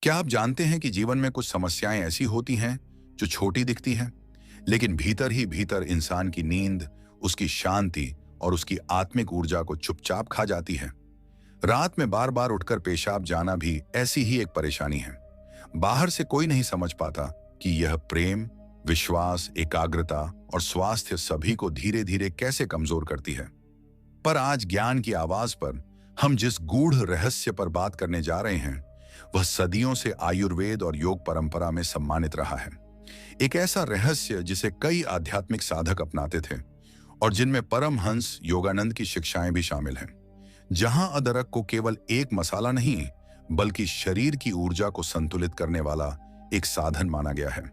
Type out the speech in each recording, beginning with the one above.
क्या आप जानते हैं कि जीवन में कुछ समस्याएं ऐसी होती हैं जो छोटी दिखती हैं, लेकिन भीतर ही भीतर इंसान की नींद, उसकी शांति और उसकी आत्मिक ऊर्जा को चुपचाप खा जाती है। रात में बार बार उठकर पेशाब जाना भी ऐसी ही एक परेशानी है। बाहर से कोई नहीं समझ पाता कि यह प्रेम, विश्वास, एकाग्रता और स्वास्थ्य सभी को धीरे धीरे कैसे कमजोर करती है। पर आज ज्ञान की आवाज पर हम जिस गूढ़ रहस्य पर बात करने जा रहे हैं, वह सदियों से आयुर्वेद और योग परंपरा में सम्मानित रहा है। एक ऐसा रहस्य जिसे कई आध्यात्मिक साधक अपनाते थे और जिनमें परमहंस योगानंद की शिक्षाएं भी शामिल हैं। जहां अदरक को केवल एक मसाला नहीं, बल्कि शरीर की ऊर्जा को संतुलित करने वाला एक साधन माना गया है।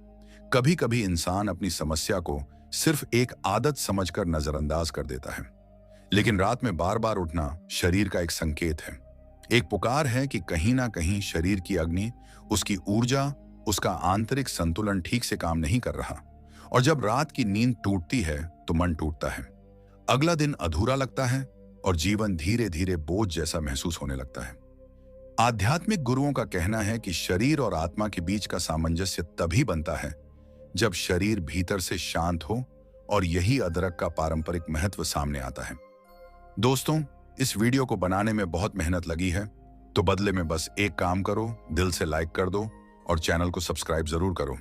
कभी कभी इंसान अपनी समस्या को सिर्फ एक आदत समझकर नजरअंदाज कर देता है, लेकिन रात में बार बार उठना शरीर का एक संकेत है, एक पुकार है कि कहीं ना कहीं शरीर की अग्नि, उसकी ऊर्जा, उसका आंतरिक संतुलन ठीक से काम नहीं कर रहा। और जब रात की नींद टूटती है तो मन टूटता है, अगला दिन अधूरा लगता है और जीवन धीरे धीरे बोझ जैसा महसूस होने लगता है। आध्यात्मिक गुरुओं का कहना है कि शरीर और आत्मा के बीच का सामंजस्य तभी बनता है जब शरीर भीतर से शांत हो, और यही अदरक का पारंपरिक महत्व सामने आता है। दोस्तों, इस वीडियो को बनाने में बहुत मेहनत लगी है, तो बदले में बस एक काम करो, दिल से लाइक कर दो और चैनल को सब्सक्राइब जरूर करो।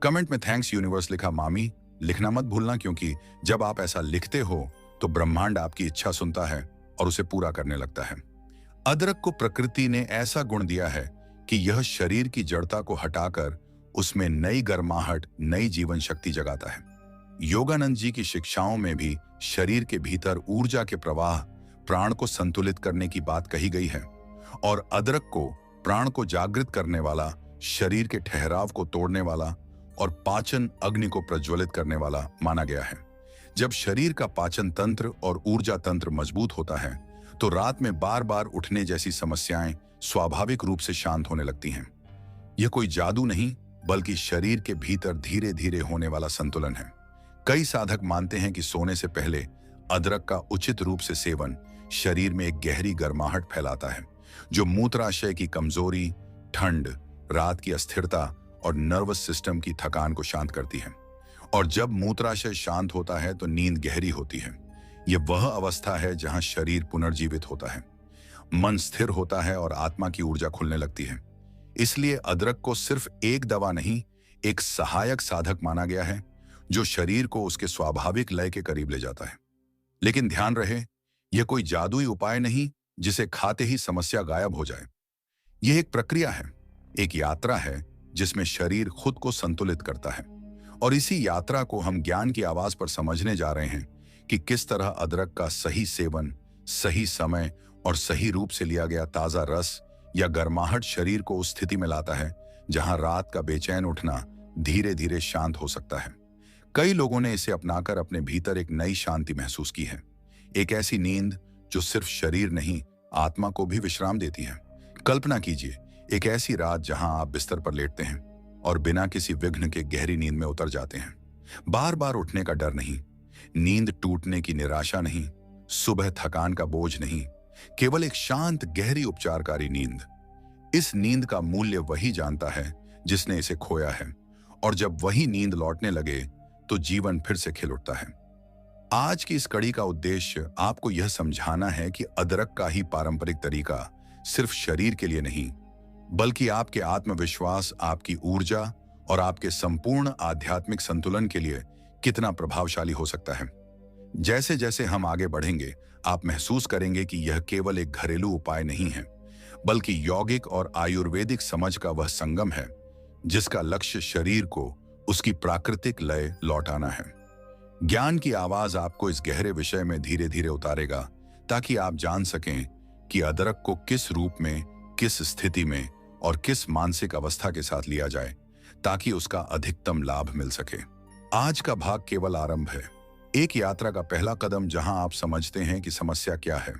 कमेंट में थैंक्स यूनिवर्स लिखा मामी लिखना मत भूलना, क्योंकि जब आप ऐसा लिखते हो तो ब्रह्मांड आपकी इच्छा सुनता है और उसे पूरा करने लगता है। अदरक को प्रकृति ने ऐसा गुण दिया है कि यह शरीर की जड़ता को हटाकर उसमें नई गर्माहट, नई जीवन शक्ति जगाता है। योगानंद जी की शिक्षाओं में भी शरीर के भीतर ऊर्जा के प्रवाह, प्राण को संतुलित करने की बात कही गई है, और अदरक को प्राण को जागृत करने वाला, शरीर के ठहराव को तोड़ने वाला और पाचन अग्नि को प्रज्वलित करने वाला माना गया है। जब शरीर का पाचन तंत्र और ऊर्जा तंत्र मजबूत होता है तो रात में बार बार उठने जैसी समस्याएं स्वाभाविक रूप से शांत होने लगती हैं। यह कोई जादू नहीं, बल्कि शरीर के भीतर धीरे धीरे होने वाला संतुलन है। कई साधक मानते हैं कि सोने से पहले अदरक का उचित रूप से सेवन शरीर में एक गहरी गर्माहट फैलाता है, जो मूत्राशय की कमजोरी, ठंड, रात की अस्थिरता और नर्वस सिस्टम की थकान को शांत करती है। और जब मूत्राशय शांत होता है तो नींद गहरी होती है। यह वह अवस्था है जहां शरीर पुनर्जीवित होता है, मन स्थिर होता है और आत्मा की ऊर्जा खुलने लगती है। इसलिए अदरक को सिर्फ एक दवा नहीं, एक सहायक साधक माना गया है, जो शरीर को उसके स्वाभाविक लय के करीब ले जाता है। लेकिन ध्यान रहे, यह कोई जादुई उपाय नहीं जिसे खाते ही समस्या गायब हो जाए। यह एक प्रक्रिया है, एक यात्रा है जिसमें शरीर खुद को संतुलित करता है। और इसी यात्रा को हम ज्ञान की आवाज पर समझने जा रहे हैं कि किस तरह अदरक का सही सेवन, सही समय और सही रूप से लिया गया ताजा रस या गर्माहट शरीर को उस स्थिति में लाता है जहां रात का बेचैन उठना धीरे धीरे शांत हो सकता है। कई लोगों ने इसे अपनाकर अपने भीतर एक नई शांति महसूस की है, एक ऐसी नींद जो सिर्फ शरीर नहीं, आत्मा को भी विश्राम देती है। कल्पना कीजिए, एक ऐसी रात जहां आप बिस्तर पर लेटते हैं और बिना किसी विघ्न के गहरी नींद में उतर जाते हैं। बार बार उठने का डर नहीं, नींद टूटने की निराशा नहीं, सुबह थकान का बोझ नहीं, केवल एक शांत गहरी उपचारकारी नींद। इस नींद का मूल्य वही जानता है जिसने इसे खोया है, और जब वही नींद लौटने लगे तो जीवन फिर से खिल उठता है। आज की इस कड़ी का उद्देश्य आपको यह समझाना है कि अदरक का ही पारंपरिक तरीका सिर्फ शरीर के लिए नहीं, बल्कि आपके आत्मविश्वास, आपकी ऊर्जा और आपके संपूर्ण आध्यात्मिक संतुलन के लिए कितना प्रभावशाली हो सकता है। जैसे जैसे हम आगे बढ़ेंगे, आप महसूस करेंगे कि यह केवल एक घरेलू उपाय नहीं है, बल्कि यौगिक और आयुर्वेदिक समझ का वह संगम है जिसका लक्ष्य शरीर को उसकी प्राकृतिक लय लौटाना है। ज्ञान की आवाज आपको इस गहरे विषय में धीरे धीरे उतारेगा, ताकि आप जान सकें कि अदरक को किस रूप में, किस स्थिति में और किस मानसिक अवस्था के साथ लिया जाए ताकि उसका अधिकतम लाभ मिल सके। आज का भाग केवल आरंभ है, एक यात्रा का पहला कदम जहां आप समझते हैं कि समस्या क्या है,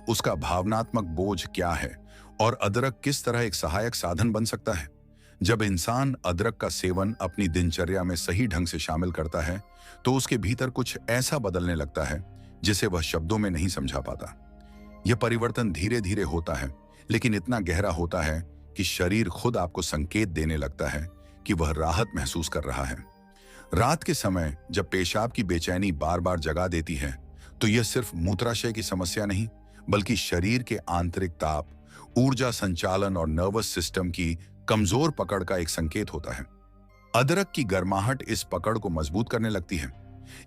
उसका भावनात्मक बोझ क्या है और अदरक किस तरह एक सहायक साधन बन सकता है। जब इंसान अदरक का सेवन अपनी दिनचर्या में सही ढंग से शामिल करता है तो उसके भीतर कुछ ऐसा बदलने लगता है जिसे वह शब्दों में नहीं समझा पाता। यह परिवर्तन धीरे धीरे होता है, लेकिन इतना गहरा होता है कि शरीर खुद आपको संकेत देने लगता है कि वह राहत महसूस कर रहा है। रात के समय जब पेशाब की बेचैनी बार बार जगा देती है, तो यह सिर्फ मूत्राशय की समस्या नहीं, बल्कि शरीर के आंतरिक ताप, ऊर्जा संचालन और नर्वस सिस्टम की कमजोर पकड़ का एक संकेत होता है। अदरक की गर्माहट इस पकड़ को मजबूत करने लगती है।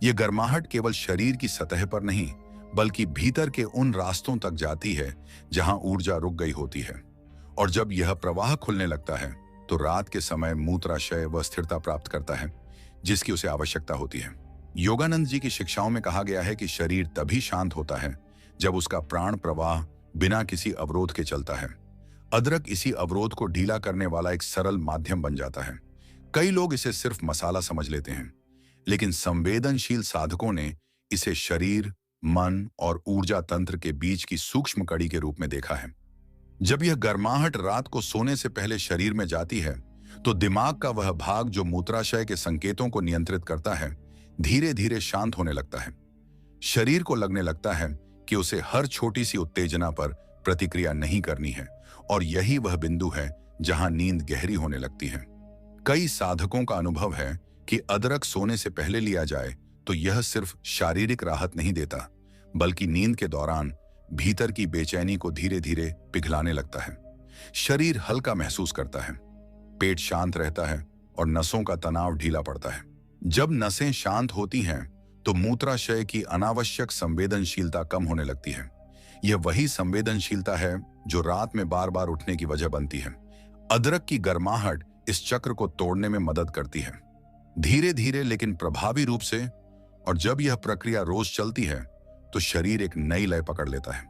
यह गर्माहट केवल शरीर की सतह पर नहीं, बल्कि भीतर के उन रास्तों तक जाती है जहां ऊर्जा रुक गई होती है। और जब यह प्रवाह खुलने लगता है, तो रात के समय मूत्राशय वह स्थिरता प्राप्त करता है जिसकी उसे आवश्यकता होती है। योगानंद जी की शिक्षाओं में कहा गया है कि शरीर तभी शांत होता है जब उसका प्राण प्रवाह बिना किसी अवरोध के चलता है। अदरक इसी अवरोध को ढीला करने वाला एक सरल माध्यम बन जाता है। कई लोग इसे सिर्फ मसाला समझ लेते हैं, लेकिन संवेदनशील साधकों ने इसे शरीर, मन और ऊर्जा तंत्र के बीच की सूक्ष्म कड़ी के रूप में देखा है। जब यह गर्माहट रात को सोने से पहले शरीर में जाती है, तो दिमाग का वह भाग जो मूत्राशय के संकेतों को नियंत्रित करता है, धीरे धीरे शांत होने लगता है। शरीर को लगने लगता है कि उसे हर छोटी सी उत्तेजना पर प्रतिक्रिया नहीं करनी है, और यही वह बिंदु है जहां नींद गहरी होने लगती है। कई साधकों का अनुभव है कि अदरक सोने से पहले लिया जाए तो यह सिर्फ शारीरिक राहत नहीं देता, बल्कि नींद के दौरान भीतर की बेचैनी को धीरे धीरे पिघलाने लगता है। शरीर हल्का महसूस करता है, पेट शांत रहता है और नसों का तनाव ढीला पड़ता है। जब नसें शांत होती हैं, तो मूत्राशय की अनावश्यक संवेदनशीलता कम होने लगती है। यह वही संवेदनशीलता है जो रात में बार बार उठने की वजह बनती है। अदरक की गर्माहट इस चक्र को तोड़ने में मदद करती है, धीरे धीरे लेकिन प्रभावी रूप से। और जब यह प्रक्रिया रोज चलती है, तो शरीर एक नई लय पकड़ लेता है।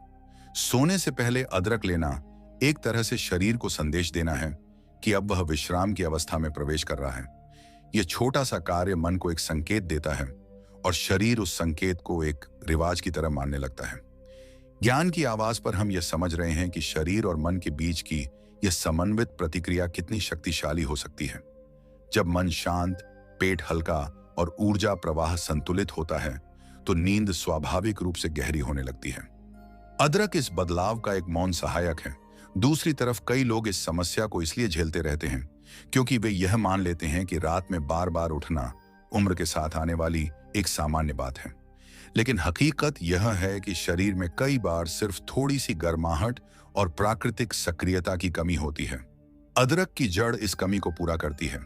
सोने से पहले अदरक लेना एक तरह से शरीर को संदेश देना है कि अब वह विश्राम की अवस्था में प्रवेश कर रहा है। यह छोटा सा कार्य मन को एक संकेत देता है, और शरीर उस संकेत को एक रिवाज की तरह मानने लगता है। ज्ञान की आवाज पर हम यह समझ रहे हैं कि शरीर और मन के बीच की यह समन्वित प्रतिक्रिया कितनी शक्तिशाली हो सकती है। जब मन शांत, पेट हल्का और ऊर्जा प्रवाह संतुलित होता है, तो नींद स्वाभाविक रूप से गहरी होने लगती है। अदरक इस बदलाव का एक मौन सहायक है। दूसरी तरफ कई लोग इस समस्या को इसलिए झेलते रहते हैं क्योंकि वे यह मान लेते हैं कि रात में बार बार उठना उम्र के साथ आने वाली एक सामान्य बात है। लेकिन हकीकत यह है कि शरीर में कई बार सिर्फ थोड़ी सी गर्माहट और प्राकृतिक सक्रियता की कमी होती है। अदरक की जड़ इस कमी को पूरा करती है।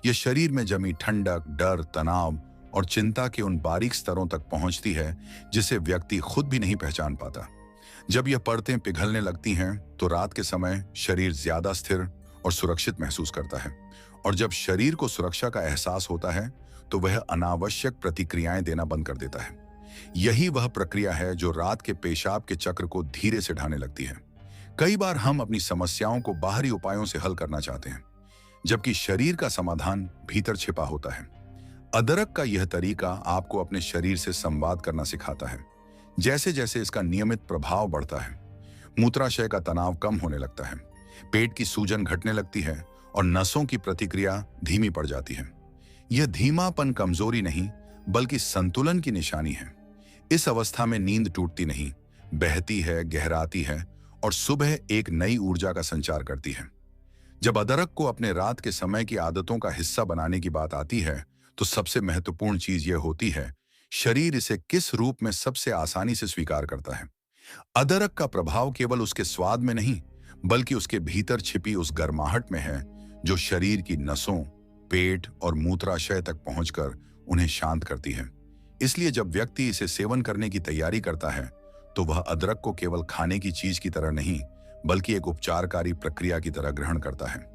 यह शरीर में जमी ठंडक, डर, तनाव और चिंता के उन बारीक स्तरों तक पहुंचती है जिसे व्यक्ति खुद भी नहीं पहचान पाता। जब यह परतें पिघलने लगती हैं, तो रात के समय शरीर ज्यादा स्थिर और सुरक्षित महसूस करता है। और जब शरीर को सुरक्षा का एहसास होता है, तो वह अनावश्यक प्रतिक्रियाएं देना बंद कर देता है। यही वह प्रक्रिया है जो रात के पेशाब के चक्र को धीरे से ढाने लगती है। कई बार हम अपनी समस्याओं को बाहरी उपायों से हल करना चाहते हैं, जबकि शरीर का समाधान भीतर छिपा होता है। अदरक का यह तरीका आपको अपने शरीर से संवाद करना सिखाता है। जैसे जैसे इसका नियमित प्रभाव बढ़ता है, मूत्राशय का तनाव कम होने लगता है, पेट की सूजन घटने लगती है और नसों की प्रतिक्रिया धीमी पड़ जाती है। यह धीमापन कमजोरी नहीं, बल्कि संतुलन की निशानी है। इस अवस्था में नींद टूटती नहीं, बहती है, गहराती है और सुबह एक नई ऊर्जा का संचार करती है। जब अदरक को अपने रात के समय की आदतों का हिस्सा बनाने की बात आती है, तो सबसे महत्वपूर्ण चीज यह होती है शरीर इसे किस रूप में सबसे आसानी से स्वीकार करता है। अदरक का प्रभाव केवल उसके स्वाद में नहीं, बल्कि उसके भीतर छिपी उस गर्माहट में है जो शरीर की नसों, पेट और मूत्राशय तक पहुंचकर उन्हें शांत करती है। इसलिए जब व्यक्ति इसे सेवन करने की तैयारी करता है, तो वह अदरक को केवल खाने की चीज की तरह नहीं, बल्कि एक उपचारकारी प्रक्रिया की तरह ग्रहण करता है।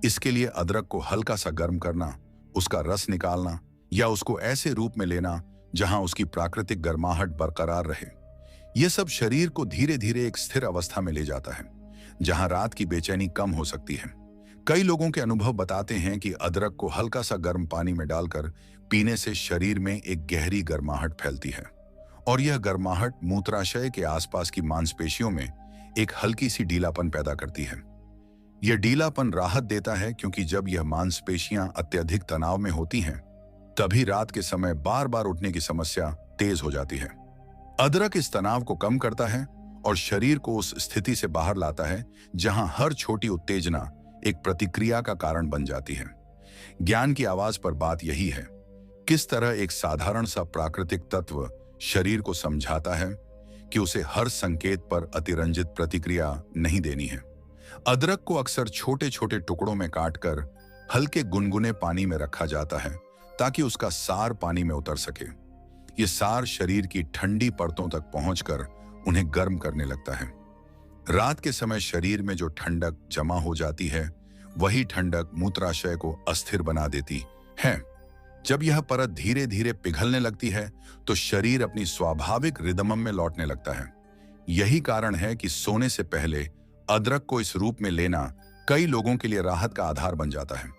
इसके लिए अदरक को हल्का सा गर्म करना, उसका रस निकालना या उसको ऐसे रूप में लेना जहां उसकी प्राकृतिक गर्माहट बरकरार रहे, यह सब शरीर को धीरे धीरे एक स्थिर अवस्था में ले जाता है जहां रात की बेचैनी कम हो सकती है। कई लोगों के अनुभव बताते हैं कि अदरक को हल्का सा गर्म पानी में डालकर पीने से शरीर में एक गहरी गर्माहट फैलती है, और यह गर्माहट मूत्राशय के आसपास की मांसपेशियों में एक हल्की सी ढीलापन पैदा करती है। यह ढीलापन राहत देता है क्योंकि जब यह मांसपेशियां अत्यधिक तनाव में होती हैं, तभी रात के समय बार बार उठने की समस्या तेज हो जाती है। अदरक इस तनाव को कम करता है और शरीर को उस स्थिति से बाहर लाता है जहां हर छोटी उत्तेजना एक प्रतिक्रिया का कारण बन जाती है। ज्ञान की आवाज पर बात यही है, किस तरह एक साधारण सा प्राकृतिक तत्व शरीर को समझाता है कि उसे हर संकेत पर अतिरंजित प्रतिक्रिया नहीं देनी है। अदरक को अक्सर छोटे छोटे टुकड़ों में काटकर हल्के गुनगुने पानी में रखा जाता है ताकि उसका सार पानी में उतर सके। ये सार शरीर की ठंडी परतों तक पहुंचकर उन्हें गर्म करने लगता है। रात के समय शरीर में जो ठंडक जमा हो जाती है, वही ठंडक मूत्राशय को अस्थिर बना देती है। जब यह परत धीरे धीरे पिघलने लगती है तो शरीर अपनी स्वाभाविक रिदम में लौटने लगता है। यही कारण है कि सोने से पहले अदरक को इस रूप में लेना कई लोगों के लिए राहत का आधार बन जाता है।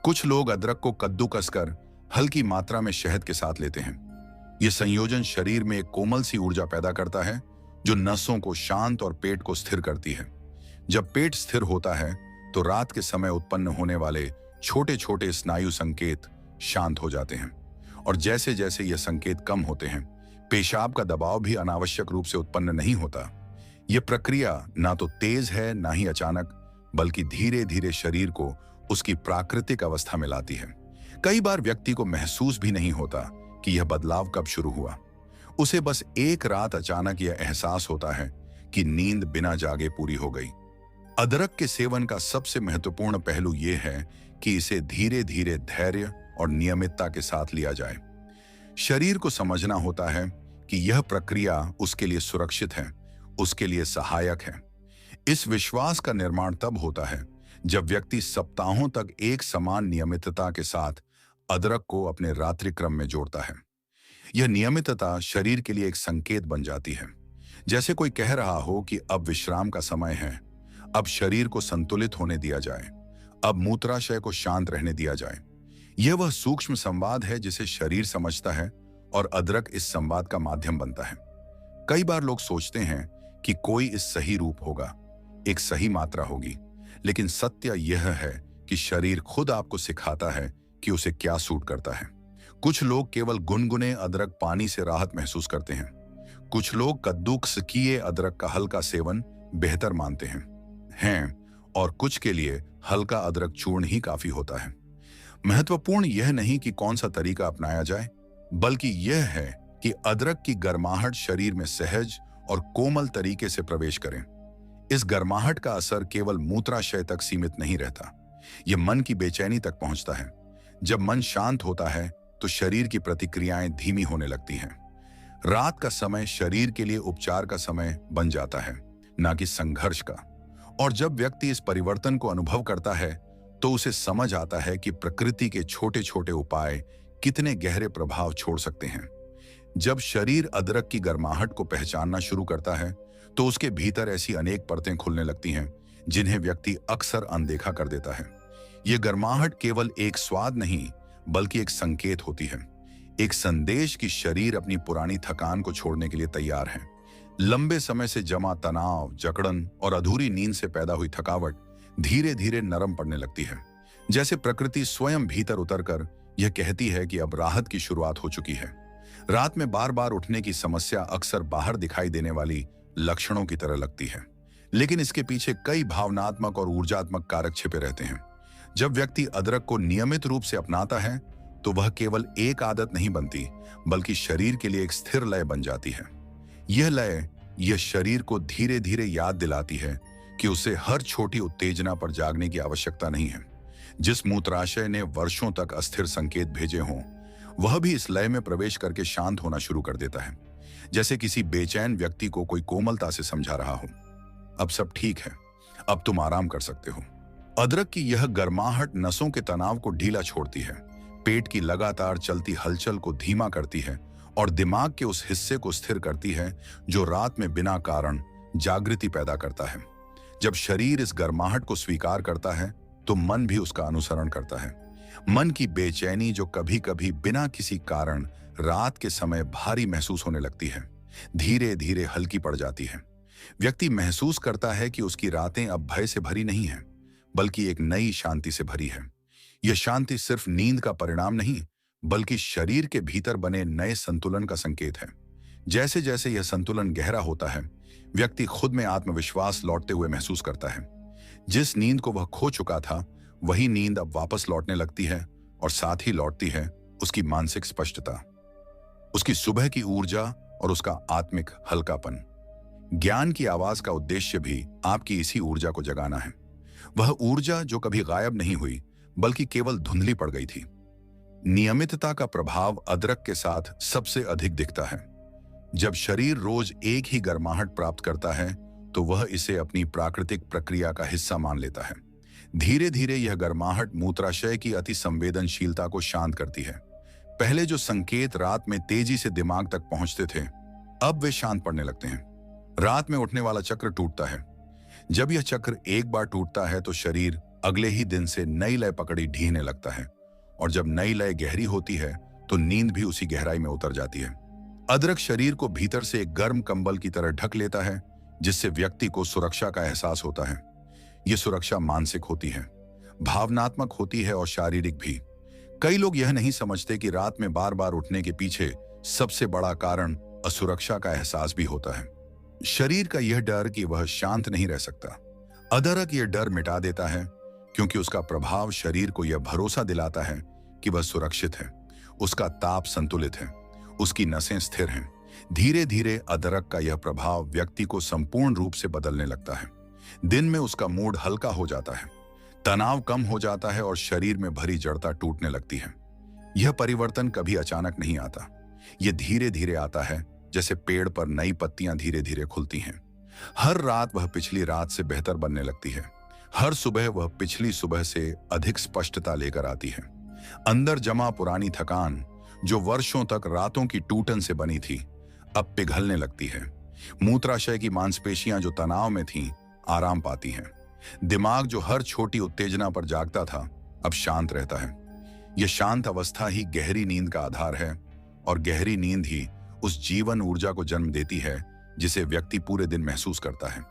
कुछ लोग अदरक को कद्दूकस कर हल्की मात्रा में शहद के साथ लेते हैं। यह संयोजन शरीर में एक कोमल सी ऊर्जा पैदा करता है जो नसों को शांत और पेट को स्थिर करती है। जब पेट स्थिर होता है तो रात के समय उत्पन्न होने वाले छोटे छोटे स्नायु संकेत शांत हो जाते हैं, और जैसे जैसे ये संकेत कम होते हैं, पेशाब का दबाव भी अनावश्यक रूप से उत्पन्न नहीं होता। यह प्रक्रिया ना तो तेज है ना ही अचानक, बल्कि धीरे धीरे शरीर को उसकी प्राकृतिक अवस्था में लाती है। कई बार व्यक्ति को महसूस भी नहीं होता कि यह बदलाव कब शुरू हुआ। उसे बस एक रात अचानक यह एहसास होता है कि नींद बिना जागे पूरी हो गई। अदरक के सेवन का सबसे महत्वपूर्ण पहलू यह है कि इसे धीरे धीरे धैर्य और नियमितता के साथ लिया जाए। शरीर को समझना होता है कि यह प्रक्रिया उसके लिए सुरक्षित है, उसके लिए सहायक है। इस विश्वास का निर्माण तब होता है जब व्यक्ति सप्ताहों तक एक समान नियमितता के साथ अदरक को अपने रात्रि क्रम में जोड़ता है। यह नियमितता शरीर के लिए एक संकेत बन जाती है, जैसे कोई कह रहा हो कि अब विश्राम का समय है, अब शरीर को संतुलित होने दिया जाए, अब मूत्राशय को शांत रहने दिया जाए। यह वह सूक्ष्म संवाद है जिसे शरीर समझता है और अदरक इस संवाद का माध्यम बनता है। कई बार लोग सोचते हैं कि कोई इस सही रूप होगा, एक सही मात्रा होगी, लेकिन सत्य यह है कि शरीर खुद आपको सिखाता है कि उसे क्या सूट करता है। कुछ लोग केवल गुनगुने अदरक पानी से राहत महसूस करते हैं। कुछ लोग कद्दूकस किए अदरक का हल्का सेवन बेहतर मानते हैं और कुछ के लिए हल्का अदरक चूर्ण ही काफी होता है। महत्वपूर्ण यह नहीं कि कौन सा तरीका अपनाया जाए, बल्कि यह है कि अदरक की गर्माहट शरीर में सहज और कोमल तरीके से प्रवेश करें। इस गर्माहट का असर केवल मूत्राशय तक सीमित नहीं रहता, यह मन की बेचैनी तक पहुंचता है। जब मन शांत होता है तो शरीर की प्रतिक्रियाएं धीमी होने लगती हैं। रात का समय शरीर के लिए उपचार का समय बन जाता है, ना कि संघर्ष का। और जब व्यक्ति इस परिवर्तन को अनुभव करता है तो उसे समझ आता है कि प्रकृति के छोटे छोटे उपाय कितने गहरे प्रभाव छोड़ सकते हैं। जब शरीर अदरक की गर्माहट को पहचानना शुरू करता है तो उसके भीतर ऐसी अनेक परतें खुलने लगती हैं जिन्हें व्यक्ति अक्सर अनदेखा कर देता है। यह गर्माहट केवल एक स्वाद नहीं, बल्कि एक संकेत होती है, एक संदेश कि शरीर अपनी पुरानी थकान को छोड़ने के लिए तैयार है। लंबे समय से जमा तनाव, जकड़न और अधूरी नींद से पैदा हुई थकावट धीरे धीरे नरम पड़ने लगती है, जैसे प्रकृति स्वयं भीतर उतरकर यह कहती है कि अब राहत की शुरुआत हो चुकी है। रात में बार बार उठने की समस्या अक्सर बाहर दिखाई देने वाली लक्षणों की तरह लगती है, लेकिन इसके पीछे कई भावनात्मक और ऊर्जात्मक कारक छिपे रहते हैं। जब व्यक्ति अदरक को नियमित रूप से अपनाता है तो वह केवल एक आदत नहीं बनती, बल्कि शरीर के लिए एक स्थिर लय बन जाती है। यह लय यह शरीर को धीरे धीरे याद दिलाती है कि उसे हर छोटी उत्तेजना पर जागने की आवश्यकता नहीं है। जिस मूत्राशय ने वर्षों तक अस्थिर संकेत भेजे हों, वह भी इस लय में प्रवेश करके शांत होना शुरू कर देता है, जैसे किसी बेचैन व्यक्ति को कोई कोमलता से समझा रहा हो। अब सब ठीक है, अब तुम आराम कर सकते हो। अदरक की यह गर्माहट नसों के तनाव को ढीला छोड़ती है, पेट की लगातार चलती हलचल को धीमा करती है और दिमाग के उस हिस्से को स्थिर करती है जो रात में बिना कारण जागृति पैदा करता है। जब शरीर इस गर्माहट को स्वीकार करता है तो मन भी उसका अनुसरण करता है। मन की बेचैनी जो कभी कभी बिना किसी कारण रात के समय भारी महसूस होने लगती है, धीरे धीरे हल्की पड़ जाती है। व्यक्ति महसूस करता है कि उसकी रातें अब भय से भरी नहीं हैं, बल्कि एक नई शांति से भरी है। यह शांति सिर्फ नींद का परिणाम नहीं, बल्कि शरीर के भीतर बने नए संतुलन का संकेत है। जैसे जैसे यह संतुलन गहरा होता है, व्यक्ति खुद में आत्मविश्वास लौटते हुए महसूस करता है। जिस नींद को वह खो चुका था, वही नींद अब वापस लौटने लगती है और साथ ही लौटती है उसकी मानसिक स्पष्टता, उसकी सुबह की ऊर्जा और उसका आत्मिक हल्कापन। ज्ञान की आवाज का उद्देश्य भी आपकी इसी ऊर्जा को जगाना है। वह ऊर्जा जो कभी गायब नहीं हुई बल्कि केवल धुंधली पड़ गई थी। नियमितता का प्रभाव अदरक के साथ सबसे अधिक दिखता है। जब शरीर रोज एक ही गर्माहट प्राप्त करता है तो वह इसे अपनी प्राकृतिक प्रक्रिया का हिस्सा मान लेता है। धीरे धीरे यह गर्माहट मूत्राशय की अति संवेदनशीलता को शांत करती है। पहले जो संकेत रात में तेजी से दिमाग तक पहुंचते थे, अब वे शांत पड़ने लगते हैं। रात में उठने वाला चक्र टूटता है। जब यह चक्र एक बार टूटता है तो शरीर अगले ही दिन से नई लय पकड़ी ढीने लगता है, और जब नई लय गहरी होती है तो नींद भी उसी गहराई में उतर जाती है। अदरक शरीर को भीतर से एक गर्म कंबल की तरह ढक लेता है, जिससे व्यक्ति को सुरक्षा का एहसास होता है। यह सुरक्षा मानसिक होती है, भावनात्मक होती है और शारीरिक भी। कई लोग यह नहीं समझते कि रात में बार बार उठने के पीछे सबसे बड़ा कारण असुरक्षा का एहसास भी होता है। शरीर का यह डर कि वह शांत नहीं रह सकता। अदरक यह डर मिटा देता है, क्योंकि उसका प्रभाव शरीर को यह भरोसा दिलाता है कि वह सुरक्षित है, उसका ताप संतुलित है, उसकी नसें स्थिर हैं। धीरे धीरे अदरक का यह प्रभाव व्यक्ति को संपूर्ण रूप से बदलने लगता है। दिन में उसका मूड हल्का हो जाता है, तनाव कम हो जाता है और शरीर में भरी जड़ता टूटने लगती है। यह परिवर्तन कभी अचानक नहीं आता, यह धीरे धीरे आता है, जैसे पेड़ पर नई पत्तियां धीरे धीरे खुलती हैं। हर रात वह पिछली रात से बेहतर बनने लगती है। हर सुबह वह पिछली सुबह से अधिक स्पष्टता लेकर आती है। अंदर जमा पुरानी थकान, जो वर्षों तक रातों की टूटन से बनी थी, अब पिघलने लगती है। मूत्राशय की मांसपेशियां जो तनाव में थीं, आराम पाती हैं। दिमाग जो हर छोटी उत्तेजना पर जागता था, अब शांत रहता है। यह शांत अवस्था ही गहरी नींद का आधार है, और गहरी नींद ही उस जीवन ऊर्जा को जन्म देती है जिसे व्यक्ति पूरे दिन महसूस करता है।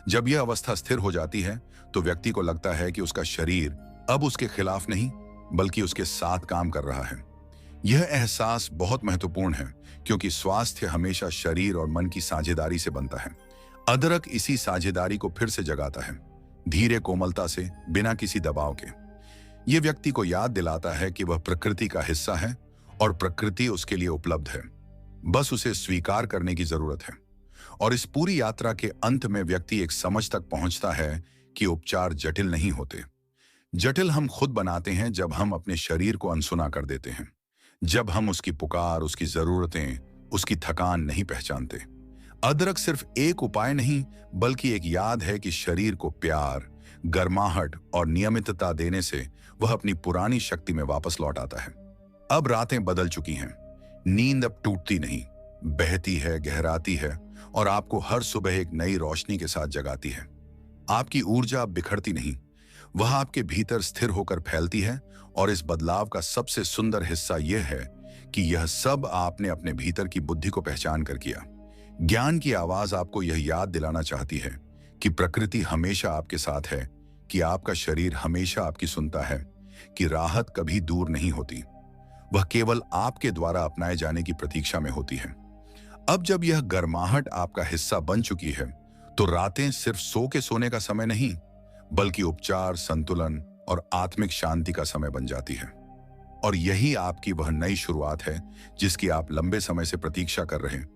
जब यह अवस्था स्थिर हो जाती है तो व्यक्ति को लगता है कि उसका शरीर अब उसके खिलाफ नहीं बल्कि उसके साथ काम कर रहा है। यह एहसास बहुत महत्वपूर्ण है, क्योंकि स्वास्थ्य हमेशा शरीर और मन की साझेदारी से बनता है। अदरक इसी साझेदारी को फिर से जगाता है, धीरे कोमलता से, बिना किसी दबाव के। यह व्यक्ति को याद दिलाता है कि वह प्रकृति का हिस्सा है और प्रकृति उसके लिए उपलब्ध है। बस उसे स्वीकार करने की जरूरत है। और इस पूरी यात्रा के अंत में व्यक्ति एक समझ तक पहुंचता है कि उपचार जटिल नहीं होते। जटिल हम खुद बनाते हैं जब हम अपने शरीर को अनसुना कर देते हैं, जब हम उसकी पुकार, उसकी जरूरतें, उसकी थकान नहीं पहचानते। अदरक सिर्फ एक उपाय नहीं बल्कि एक याद है कि शरीर को प्यार, गर्माहट और नियमितता देने से वह अपनी पुरानी शक्ति में वापस लौट आता है। अब रातें बदल चुकी हैं। नींद अब टूटती नहीं, बहती है, गहराती है और आपको हर सुबह एक नई रोशनी के साथ जगाती है। आपकी ऊर्जा अब बिखरती नहीं, वह आपके भीतर स्थिर होकर फैलती है। और इस बदलाव का सबसे सुंदर हिस्सा यह है कि यह सब आपने अपने भीतर की बुद्धि को पहचान कर किया। ज्ञान की आवाज आपको यह याद दिलाना चाहती है कि प्रकृति हमेशा आपके साथ है, कि आपका शरीर हमेशा आपकी सुनता है, कि राहत कभी दूर नहीं होती, वह केवल आपके द्वारा अपनाए जाने की प्रतीक्षा में होती है। अब जब यह गर्माहट आपका हिस्सा बन चुकी है तो रातें सिर्फ सो के सोने का समय नहीं बल्कि उपचार, संतुलन और आत्मिक शांति का समय बन जाती है। और यही आपकी वह नई शुरुआत है जिसकी आप लंबे समय से प्रतीक्षा कर रहे हैं।